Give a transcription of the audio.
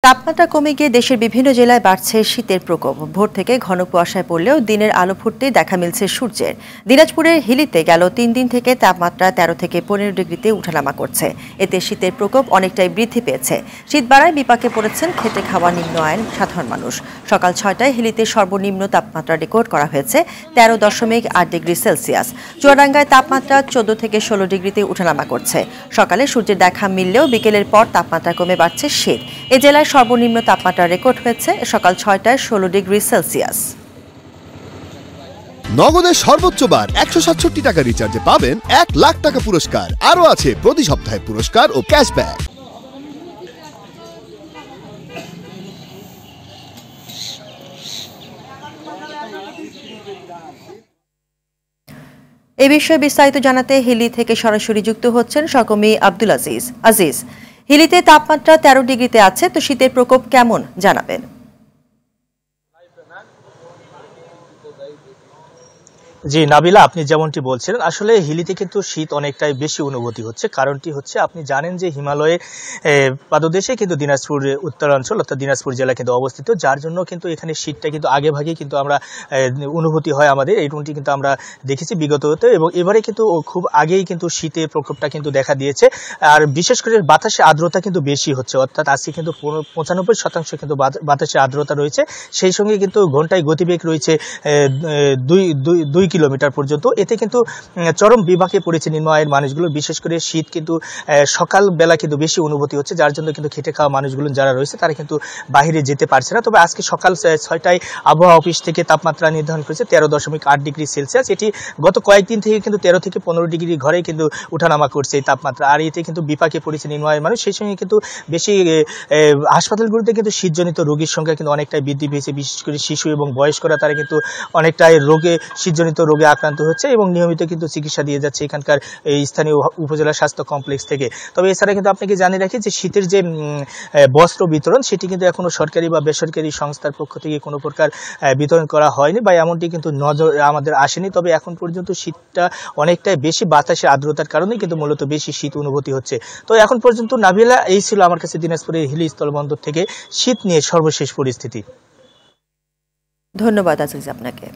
তাপমাত্রা কমে গিয়ে দেশের বিভিন্ন জেলায় বাড়ছে শীতের প্রকোপ। ভোর থেকে ঘন কুয়াশায় পড়লেও দিনের আলো ফুটতেই দেখা মিলছে সূর্যের। দিনাজপুরের হিলিতে গেল 3 দিন থেকে তাপমাত্রা 13 থেকে 15 ডিগ্রিতে উঠানামা করছে। এতে শীতের প্রকোপ অনেকটাই বৃদ্ধি পেয়েছে। শীত বাড়ায় বিপাকে পড়েছেন খেটে খাওয়া নিম্ন আয়ের সাধারণ মানুষ। সকাল 6টায় হিলিতে সর্বনিম্ন তাপমাত্রা রেকর্ড করা হয়েছে 13.8 ডিগ্রি সেলসিয়াস। চুয়াডাঙ্গায় তাপমাত্রা 14 থেকে 16 ডিগ্রিতে উঠানামা করছে। সকালে সূর্যের দেখা মিললেও বিকেলের পর তাপমাত্রা কমে বাড়ছে শীত। এ জেলায় সর্বনিম্ন তাপমাত্রা রেকর্ড হয়েছে সকাল 6টায় 16 ডিগ্রি সেলসিয়াস। নগদের সর্বোচ্চ বার 167 টাকা রিচার্জে পাবেন 1 লাখ টাকা পুরস্কার। আরও আছে প্রতি সপ্তাহে পুরস্কার ও ক্যাশব্যাক। এ বিষয়ে বিস্তারিত জানাতে হিলি থেকে সরাসরি যুক্ত হচ্ছেন সহকর্মী আব্দুল আজিজ। হিলিতে তাপমাত্রা 13 ডিগ্রিতে আছে, তো শীতের প্রকোপ কেমন জানাবেন? জি নাবিলা, আপনি যেমনটি বলছিলেন, আসলে হিলিতে কিন্তু শীত অনেকটাই বেশি অনুভূতি হচ্ছে। কারণটি হচ্ছে, আপনি জানেন যে হিমালয়ে পাদদেশে কিন্তু দিনাজপুর উত্তরাঞ্চল অর্থাৎ দিনাজপুর জেলা কিন্তু অবস্থিত, যার জন্য কিন্তু এখানে শীতটা কিন্তু আগে ভাগে কিন্তু আমরা অনুভূতি হয় আমাদের। এইটুকুটি কিন্তু আমরা দেখেছি বিগততে, এবং এবারে কিন্তু খুব আগেই কিন্তু শীতের প্রকোপটা কিন্তু দেখা দিয়েছে। আর বিশেষ করে বাতাসে আর্দ্রতা কিন্তু বেশি হচ্ছে, অর্থাৎ আজকে কিন্তু 95% কিন্তু বাতাসে আর্দ্রতা রয়েছে। সেই সঙ্গে কিন্তু ঘন্টায় গতিবেগ রয়েছে 2 কিলোমিটার পর্যন্ত। এতে কিন্তু চরম বিপাকে পড়েছে নিম্ন আয়ের মানুষগুলো। বিশেষ করে শীত কিন্তু সকালবেলা কিন্তু বেশি অনুভূতি হচ্ছে, যার জন্য কিন্তু খেটে খাওয়া মানুষগুলো যারা রয়েছে তারা কিন্তু বাইরে যেতে পারছে না। তবে আজকে সকাল 6টায় আবহাওয়া অফিস থেকে তাপমাত্রা নির্ধারণ করেছে 13.8 ডিগ্রি সেলসিয়াস। এটি গত কয়েকদিন থেকে কিন্তু 13 থেকে 15 ডিগ্রি ঘরে কিন্তু উঠানামা করছে এই তাপমাত্রা। আর এতে কিন্তু বিপাকে পড়েছে নিম্ন আয়ের মানুষ। সেই সঙ্গে কিন্তু বেশি হাসপাতালগুলোতে কিন্তু শীতজনিত রোগীর সংখ্যা কিন্তু অনেকটাই বৃদ্ধি পেয়েছে। বিশেষ করে শিশু এবং বয়স্করা তারা কিন্তু অনেকটাই শীতজনিত রোগে আক্রান্ত হচ্ছে এবং নিয়মিত কিন্তু চিকিৎসা দিয়ে যাচ্ছে এখানকার এই স্থানীয় উপজেলা স্বাস্থ্য কমপ্লেক্স থেকে। তবে এছাড়া কিন্তু আপনাকে জানিয়ে রাখি যে শীতের যে বস্ত্র বিতরণ, সেটি কিন্তু এখনো সরকারি বা বেসরকারি সংস্থার পক্ষ থেকে কোনো প্রকার বিতরণ করা হয়নি বা এমনটি কিন্তু নজর আমাদের আসেনি। তবে এখন পর্যন্ত শীতটা অনেকটাই বেশি বাতাসে আর্দ্রতার কারণে কিন্তু মূলত বেশি শীত অনুভূতি হচ্ছে। তো এখন পর্যন্ত নাবিলা, এই ছিল আমার কাছে দিনাজপুরের হিলি স্থলবন্দর থেকে শীত নিয়ে সর্বশেষ পরিস্থিতি। ধন্যবাদ আজিজ আপনাকে।